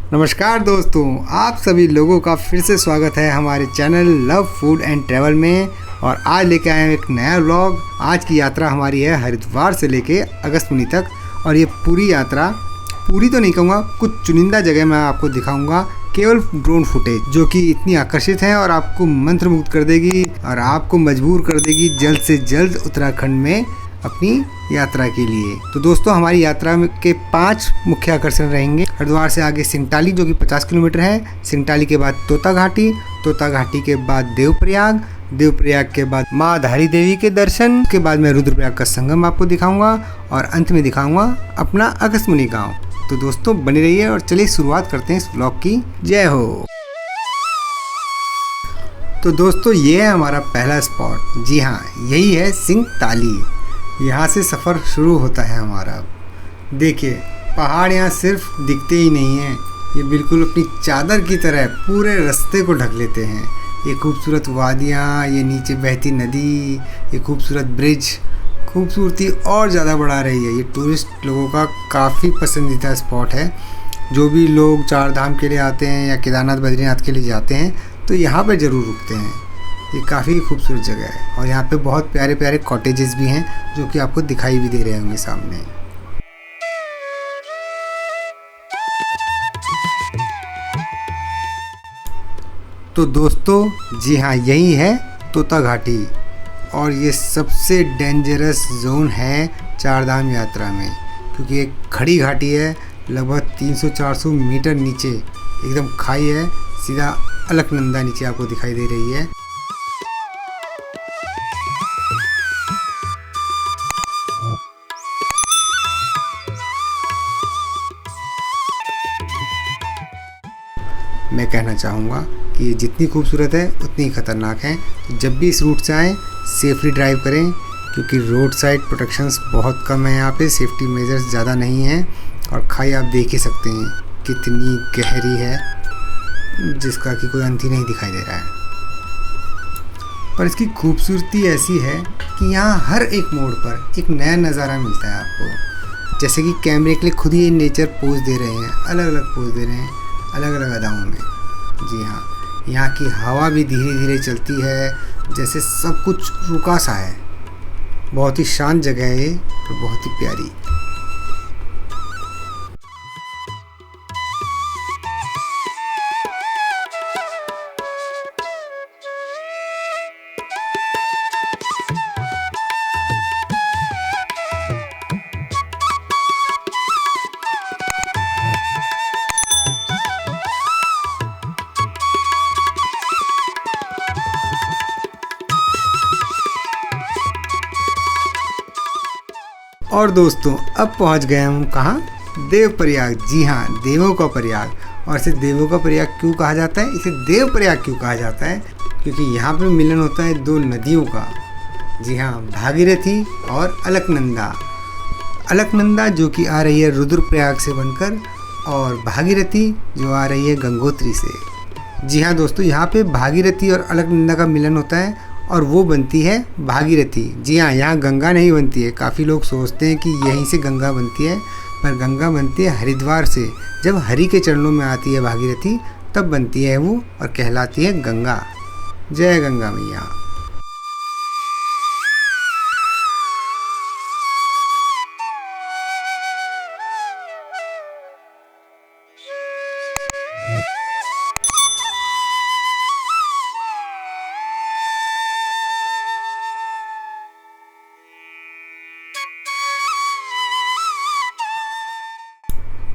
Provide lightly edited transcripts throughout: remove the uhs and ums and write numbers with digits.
नमस्कार दोस्तों, आप सभी लोगों का फिर से स्वागत है हमारे channel love food and travel में। और आज लेके आए हैं एक नया व्लॉग। आज की यात्रा हमारी है हरिद्वार से लेके अगस्त्यमुनि तक। और ये पूरी यात्रा, पूरी तो नहीं कहूँगा, कुछ चुनिंदा जगह मैं आपको दिखाऊंगा, केवल ड्रोन फुटेज, जो कि इतनी आकर्षित है और आपको मंत्रमुग्ध कर देगी और आपको मजबूर कर देगी जल्द से जल्द उत्तराखंड में अपनी यात्रा के लिए। तो दोस्तों, हमारी यात्रा के 5 मुख्य आकर्षण रहेंगे। हरिद्वार से आगे सिंगटाली, जो कि 50 किलोमीटर है। सिंगटाली के बाद तोता घाटी, तोता घाटी के बाद देवप्रयाग, देवप्रयाग के बाद माँ धारी देवी के दर्शन, उसके बाद मैं रुद्रप्रयाग का संगम आपको दिखाऊंगा और अंत में दिखाऊंगा अपना अगस्त्यमुनि गाँव। तो दोस्तों बने रहिए और चलिए शुरुआत करते हैं इस व्लॉग की। जय हो। तो दोस्तों, ये है हमारा पहला स्पॉट। जी हाँ, यही है सिंगटाली। यहाँ से सफ़र शुरू होता है हमारा। देखिए, पहाड़ यहाँ सिर्फ दिखते ही नहीं हैं, ये बिल्कुल अपनी चादर की तरह पूरे रास्ते को ढक लेते हैं। ये खूबसूरत वादियाँ, ये नीचे बहती नदी, ये खूबसूरत ब्रिज खूबसूरती और ज़्यादा बढ़ा रही है। ये टूरिस्ट लोगों का काफ़ी पसंदीदा स्पॉट है। जो भी लोग चार धाम के लिए आते हैं या केदारनाथ बद्रीनाथ के लिए जाते हैं तो यहाँ पर ज़रूर रुकते हैं। ये काफ़ी खूबसूरत जगह है और यहाँ पे बहुत प्यारे प्यारे कॉटेजेस भी हैं, जो कि आपको दिखाई भी दे रहे होंगे सामने। तो दोस्तों, जी हाँ, यही है तोता घाटी और ये सबसे डेंजरस जोन है चारधाम यात्रा में, क्योंकि एक खड़ी घाटी है। लगभग 300-400 मीटर नीचे एकदम खाई है, सीधा अलकनंदा नीचे आपको दिखाई दे रही है। मैं कहना चाहूँगा कि ये जितनी खूबसूरत है उतनी ही ख़तरनाक है। जब भी इस रूट से आएँ सेफली ड्राइव करें, क्योंकि रोड साइड प्रोटेक्शंस बहुत कम है यहाँ पे, सेफ्टी मेजर्स ज़्यादा नहीं हैं। और खाई आप देख ही सकते हैं कितनी गहरी है, जिसका कि कोई अंत ही नहीं दिखाई दे रहा है। पर इसकी खूबसूरती ऐसी है कि यहाँ हर एक मोड़ पर एक नया नज़ारा मिलता है आपको। जैसे कि कैमरे के लिए खुद ही नेचर पोज दे रहे हैं, अलग अलग पोज दे रहे हैं, अलग अलग अदाओं में। जी हाँ, यहाँ की हवा भी धीरे धीरे चलती है, जैसे सब कुछ रुका सा है। बहुत ही शांत जगह है ये, तो बहुत ही प्यारी। और दोस्तों, अब पहुंच गए हम कहाँ? देवप्रयाग। जी हाँ, देवों का प्रयाग। और इसे देवों का प्रयाग क्यों कहा जाता है, इसे देवप्रयाग क्यों कहा जाता है? क्योंकि यहाँ पे मिलन होता है 2 नदियों का। जी हाँ, भागीरथी और अलकनंदा। अलकनंदा जो कि आ रही है रुद्रप्रयाग से बनकर, और भागीरथी जो आ रही है गंगोत्री से। जी हाँ दोस्तों, यहाँ पे भागीरथी और अलकनंदा का मिलन होता है और वो बनती है भागीरथी। जी हाँ, यहाँ गंगा नहीं बनती है। काफ़ी लोग सोचते हैं कि यहीं से गंगा बनती है, पर गंगा बनती है हरिद्वार से। जब हरि के चरणों में आती है भागीरथी, तब बनती है वो और कहलाती है गंगा। जय गंगा मैया।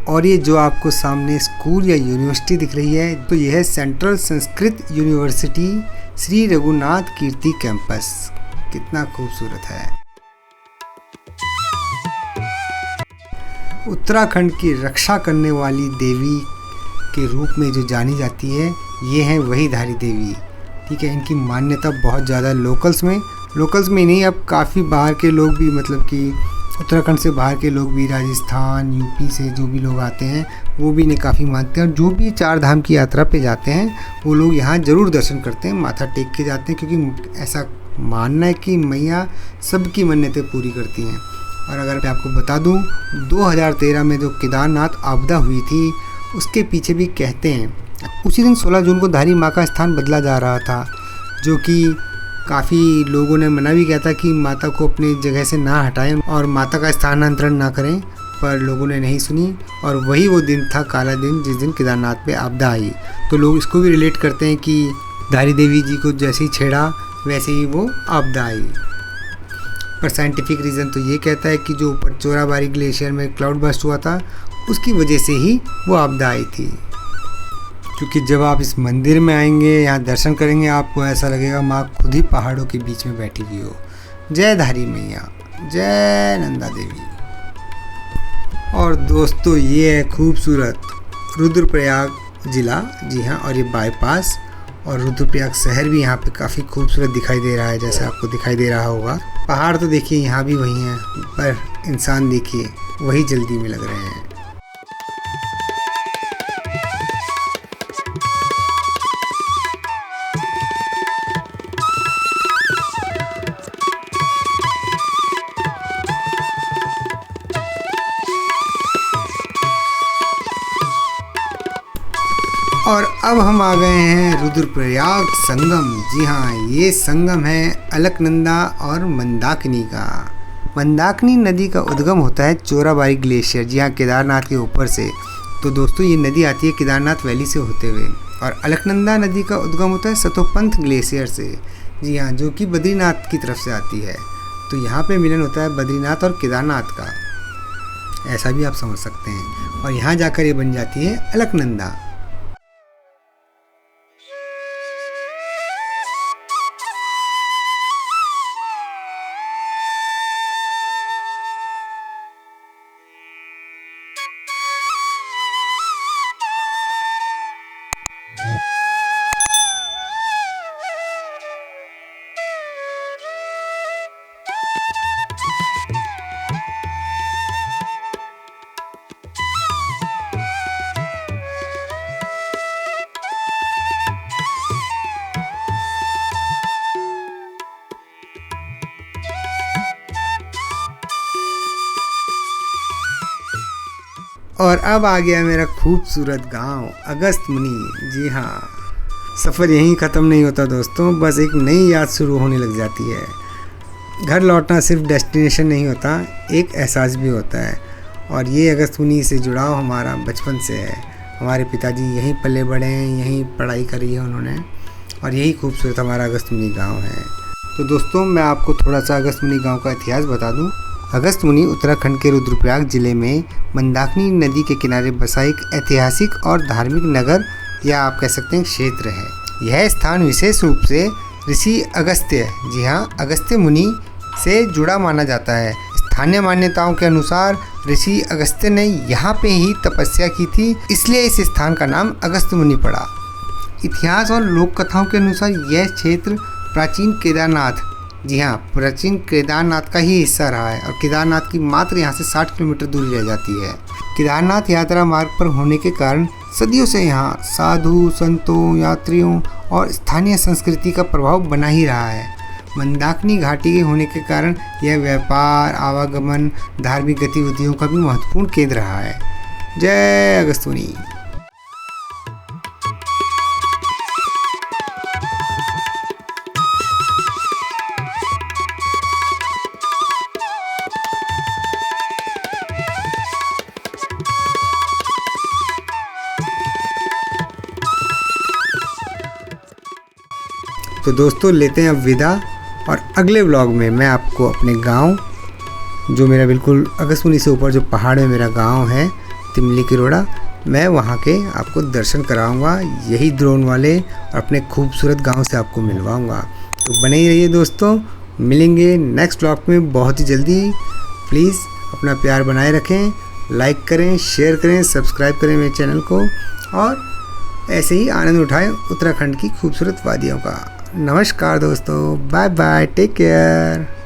और ये जो आपको सामने स्कूल या यूनिवर्सिटी दिख रही है, तो यह है सेंट्रल संस्कृत यूनिवर्सिटी श्री रघुनाथ कीर्ति कैंपस। कितना खूबसूरत है। उत्तराखंड की रक्षा करने वाली देवी के रूप में जो जानी जाती है, ये है वही धारी देवी। ठीक है, इनकी मान्यता बहुत ज़्यादा लोकल्स में नहीं, अब काफ़ी बाहर के लोग भी, मतलब कि उत्तराखंड से बाहर के लोग भी, राजस्थान, यूपी से जो भी लोग आते हैं वो भी इन्हें काफ़ी मानते हैं। और जो भी चार धाम की यात्रा पे जाते हैं वो लोग यहाँ ज़रूर दर्शन करते हैं, माथा टेक के जाते हैं, क्योंकि ऐसा मानना है कि मैया सबकी मन्नतें पूरी करती हैं। और अगर मैं आपको बता दूं, 2013 में जो केदारनाथ आपदा हुई थी, उसके पीछे भी कहते हैं। उसी दिन 16 जून को धारी माँ का स्थान बदला जा रहा था, जो कि काफ़ी लोगों ने मना भी किया था कि माता को अपनी जगह से ना हटाएं और माता का स्थानांतरण ना करें, पर लोगों ने नहीं सुनी। और वही वो दिन था, काला दिन, जिस दिन केदारनाथ पे आपदा आई। तो लोग इसको भी रिलेट करते हैं कि धारी देवी जी को जैसे ही छेड़ा वैसे ही वो आपदा आई। पर साइंटिफिक रीज़न तो ये कहता है कि जो ऊपर चोराबाड़ी ग्लेशियर में क्लाउड बस्ट हुआ था, उसकी वजह से ही वो आपदा आई थी। क्योंकि जब आप इस मंदिर में आएंगे, यहाँ दर्शन करेंगे, आपको ऐसा लगेगा माँ खुद ही पहाड़ों के बीच में बैठी हुई हो। जय धारी मैया, जय नंदा देवी। और दोस्तों, ये है खूबसूरत रुद्रप्रयाग ज़िला। जी हाँ, और ये बाईपास और रुद्रप्रयाग शहर भी यहाँ पे काफ़ी खूबसूरत दिखाई दे रहा है, जैसे आपको दिखाई दे रहा होगा। पहाड़ तो देखिए यहाँ भी वही हैं, पर इंसान देखिए वही जल्दी में लग रहे हैं। और अब हम आ गए हैं रुद्रप्रयाग संगम। जी हाँ, ये संगम है अलकनंदा और मंदाकिनी का। मंदाकिनी नदी का उद्गम होता है चोराबाड़ी ग्लेशियर, जी हाँ, केदारनाथ के ऊपर से। तो दोस्तों, ये नदी आती है केदारनाथ वैली से होते हुए। और अलकनंदा नदी का उद्गम होता है सतोपंथ ग्लेशियर से, जी हाँ, जो कि बद्रीनाथ की तरफ से आती है। तो यहाँ पे मिलन होता है बद्रीनाथ और केदारनाथ का, ऐसा भी आप समझ सकते हैं। और यहाँ जाकर ये बन जाती है अलकनंदा। और अब आ गया मेरा खूबसूरत गांव अगस्त्यमुनि। जी हाँ, सफ़र यहीं ख़त्म नहीं होता दोस्तों, बस एक नई याद शुरू होने लग जाती है। घर लौटना सिर्फ डेस्टिनेशन नहीं होता, एक एहसास भी होता है। और ये अगस्त्यमुनि से जुड़ाव हमारा बचपन से है। हमारे पिताजी यहीं पले बड़े हैं, यहीं पढ़ाई करी है उन्होंने, और यही खूबसूरत हमारा अगस्त्यमुनि गाँव है। तो दोस्तों, मैं आपको थोड़ा सा अगस्त्यमुनि गाँव का इतिहास बता दूँ। अगस्त्यमुनि उत्तराखंड के रुद्रप्रयाग जिले में मंदाकिनी नदी के किनारे बसा एक ऐतिहासिक और धार्मिक नगर, या आप कह सकते हैं क्षेत्र है। यह स्थान विशेष रूप से ऋषि अगस्त्य, जी हाँ, अगस्त्य मुनि से जुड़ा माना जाता है। स्थानीय मान्यताओं के अनुसार ऋषि अगस्त्य ने यहाँ पे ही तपस्या की थी, इसलिए इस स्थान का नाम अगस्त्यमुनि पड़ा। इतिहास और लोक कथाओं के अनुसार यह क्षेत्र प्राचीन केदारनाथ, जी हाँ, प्राचीन केदारनाथ का ही हिस्सा रहा है। और केदारनाथ की मात्र यहाँ से 60 किलोमीटर दूरी रह जाती है। केदारनाथ यात्रा मार्ग पर होने के कारण सदियों से यहाँ साधु, संतों, यात्रियों और स्थानीय संस्कृति का प्रभाव बना ही रहा है। मंदाकिनी घाटी के होने के कारण यह व्यापार, आवागमन, धार्मिक गतिविधियों का भी महत्वपूर्ण केंद्र रहा है। जय अगस्त्यमुनि। तो दोस्तों, लेते हैं अब विदा, और अगले व्लॉग में मैं आपको अपने गांव, जो मेरा बिल्कुल अगस्त्यमुनि से ऊपर जो पहाड़ में मेरा गांव है तिमली किरोड़ा, मैं वहां के आपको दर्शन कराऊंगा, यही ड्रोन वाले, और अपने खूबसूरत गांव से आपको मिलवाऊंगा। तो बने ही रहिए दोस्तों, मिलेंगे नेक्स्ट व्लॉग में बहुत ही जल्दी। प्लीज़ अपना प्यार बनाए रखें, लाइक करें, शेयर करें, सब्सक्राइब करें मेरे चैनल को, और ऐसे ही आनंद उठाएं उत्तराखंड की खूबसूरत वादियों का। नमस्कार दोस्तों, बाय बाय, टेक केयर।